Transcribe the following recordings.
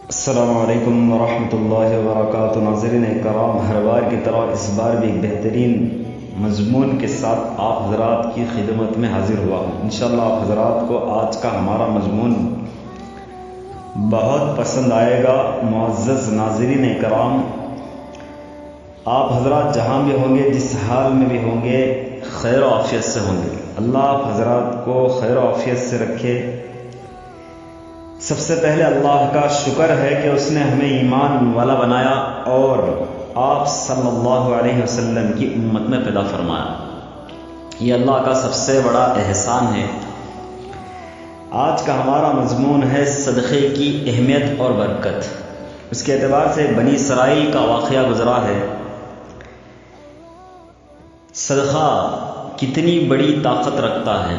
السلام علیکم ورحمۃ اللہ وبرکاتہ۔ ناظرین کرام، ہر بار کی طرح اس بار بھی ایک بہترین مضمون کے ساتھ آپ حضرات کی خدمت میں حاضر ہوا ہوں۔ انشاءاللہ آپ حضرات کو آج کا ہمارا مضمون بہت پسند آئے گا۔ معزز ناظرین کرام، آپ حضرات جہاں بھی ہوں گے، جس حال میں بھی ہوں گے، خیر و عافیت سے ہوں گے۔ اللہ آپ حضرات کو خیر و عافیت سے رکھے۔ سب سے پہلے اللہ کا شکر ہے کہ اس نے ہمیں ایمان والا بنایا اور آپ صلی اللہ علیہ وسلم کی امت میں پیدا فرمایا۔ یہ اللہ کا سب سے بڑا احسان ہے۔ آج کا ہمارا مضمون ہے صدقے کی اہمیت اور برکت۔ اس کے اعتبار سے بنی اسرائیل کا واقعہ گزرا ہے۔ صدقہ کتنی بڑی طاقت رکھتا ہے،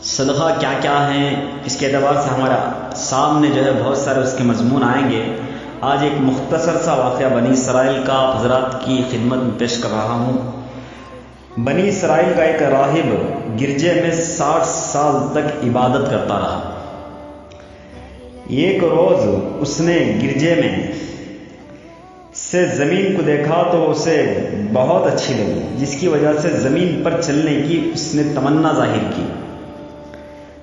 صدقہ کیا کیا ہیں، اس کے اعتبار سے ہمارا سامنے جو ہے بہت سارے اس کے مضمون آئیں گے۔ آج ایک مختصر سا واقعہ بنی اسرائیل کا حضرات کی خدمت میں پیش کر رہا ہوں۔ بنی اسرائیل کا ایک راہب گرجے میں 60 سال تک عبادت کرتا رہا۔ ایک روز اس نے گرجے میں سے زمین کو دیکھا تو اسے بہت اچھی لگی، جس کی وجہ سے زمین پر چلنے کی اس نے تمنا ظاہر کی۔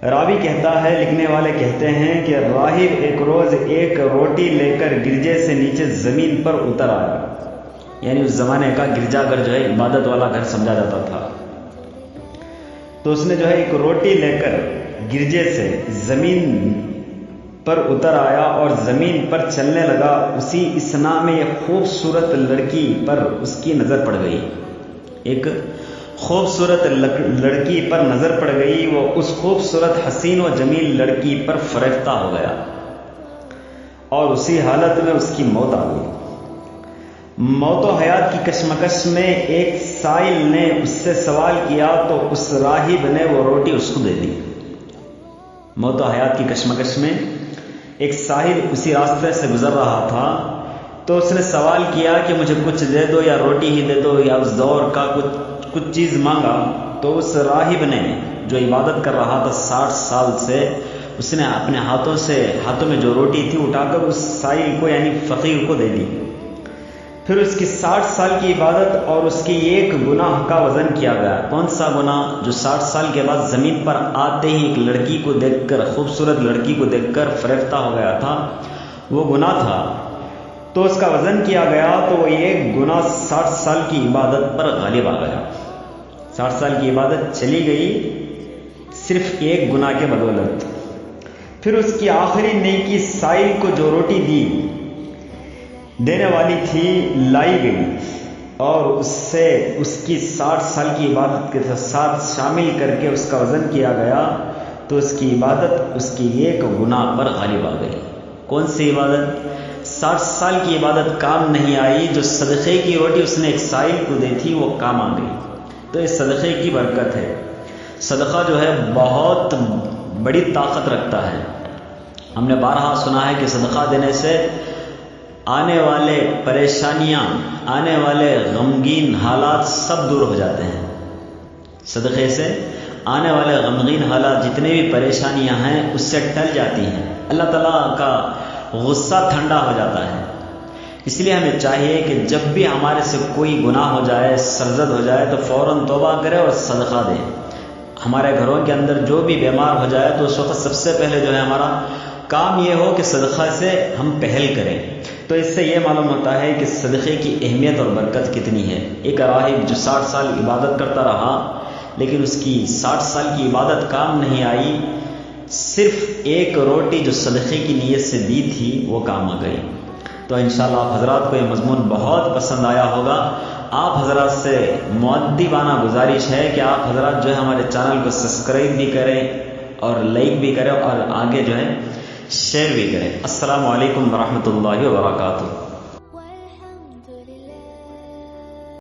راوی کہتا ہے، لکھنے والے کہتے ہیں کہ راہب ایک روز ایک روٹی لے کر گرجے سے نیچے زمین پر اتر آیا۔ یعنی اس زمانے کا گرجا گھر جو ہے عبادت والا گھر سمجھا جاتا تھا۔ تو اس نے جو ہے ایک روٹی لے کر گرجے سے زمین پر اتر آیا اور زمین پر چلنے لگا۔ اسی اثنا میں ایک خوبصورت لڑکی پر اس کی نظر پڑ گئی۔ ایک خوبصورت لڑکی پر نظر پڑ گئی۔ وہ اس خوبصورت حسین و جمیل لڑکی پر فریفتہ ہو گیا اور اسی حالت میں اس کی موت آ گئی۔ موت و حیات کی کشمکش میں ایک سائل نے اس سے سوال کیا تو اس راہب نے وہ روٹی اس کو دے دی۔ موت و حیات کی کشمکش میں ایک سائل اسی راستے سے گزر رہا تھا، تو اس نے سوال کیا کہ مجھے کچھ دے دو، یا روٹی ہی دے دو، یا اس دور کا کچھ چیز مانگا۔ تو اس راہب نے جو عبادت کر رہا تھا 60 سال سے، اس نے اپنے ہاتھوں میں جو روٹی تھی اٹھا کر اس سائل کو یعنی فقیر کو دے دی۔ پھر اس کی 60 سال کی عبادت اور اس کی ایک گناہ کا وزن کیا گیا۔ کون سا گناہ؟ جو 60 سال کے بعد زمین پر آتے ہی ایک لڑکی کو دیکھ کر، خوبصورت لڑکی کو دیکھ کر فریفتہ ہو گیا تھا، وہ گناہ تھا۔ تو اس کا وزن کیا گیا تو وہ ایک گناہ 60 سال کی عبادت پر غالب آ گیا۔ 60 سال کی عبادت چلی گئی صرف ایک گناہ کے بدولت۔ پھر اس کی آخری نیکی سائل کو جو روٹی دینے والی تھی لائی گئی اور اس سے اس کی 60 سال کی عبادت کے ساتھ شامل کر کے اس کا وزن کیا گیا، تو اس کی عبادت اس کی ایک گناہ پر غالب آ گئی۔ کون سی عبادت؟ 60 سال کی عبادت کام نہیں آئی، جو صدقے کی روٹی اس نے ایک سائل کو دی تھی وہ کام آ گئی۔ تو اس صدقے کی برکت ہے۔ صدقہ جو ہے بہت بڑی طاقت رکھتا ہے۔ ہم نے بارہا سنا ہے کہ صدقہ دینے سے آنے والے پریشانیاں، آنے والے غمگین حالات سب دور ہو جاتے ہیں۔ صدقے سے آنے والے غمگین حالات، جتنے بھی پریشانیاں ہیں، اس سے ٹل جاتی ہیں۔ اللہ تعالیٰ کا غصہ ٹھنڈا ہو جاتا ہے۔ اس لیے ہمیں چاہیے کہ جب بھی ہمارے سے کوئی گناہ ہو جائے، سرزد ہو جائے، تو فوراً توبہ کرے اور صدقہ دیں۔ ہمارے گھروں کے اندر جو بھی بیمار ہو جائے تو اس وقت سب سے پہلے جو ہے ہمارا کام یہ ہو کہ صدقہ سے ہم پہل کریں۔ تو اس سے یہ معلوم ہوتا ہے کہ صدقے کی اہمیت اور برکت کتنی ہے۔ ایک راہب جو 60 سال عبادت کرتا رہا، لیکن اس کی 60 سال کی عبادت کام نہیں آئی، صرف ایک روٹی جو صدقے کی نیت سے دی تھی وہ کام آ گئی۔ تو انشاءاللہ آپ حضرات کو یہ مضمون بہت پسند آیا ہوگا۔ آپ حضرات سے مؤدبانہ گزارش ہے کہ آپ حضرات جو ہے ہمارے چینل کو سبسکرائب بھی کریں اور لائک بھی کریں اور آگے جو ہے شیئر بھی کریں۔ السلام علیکم ورحمۃ اللہ وبرکاتہ۔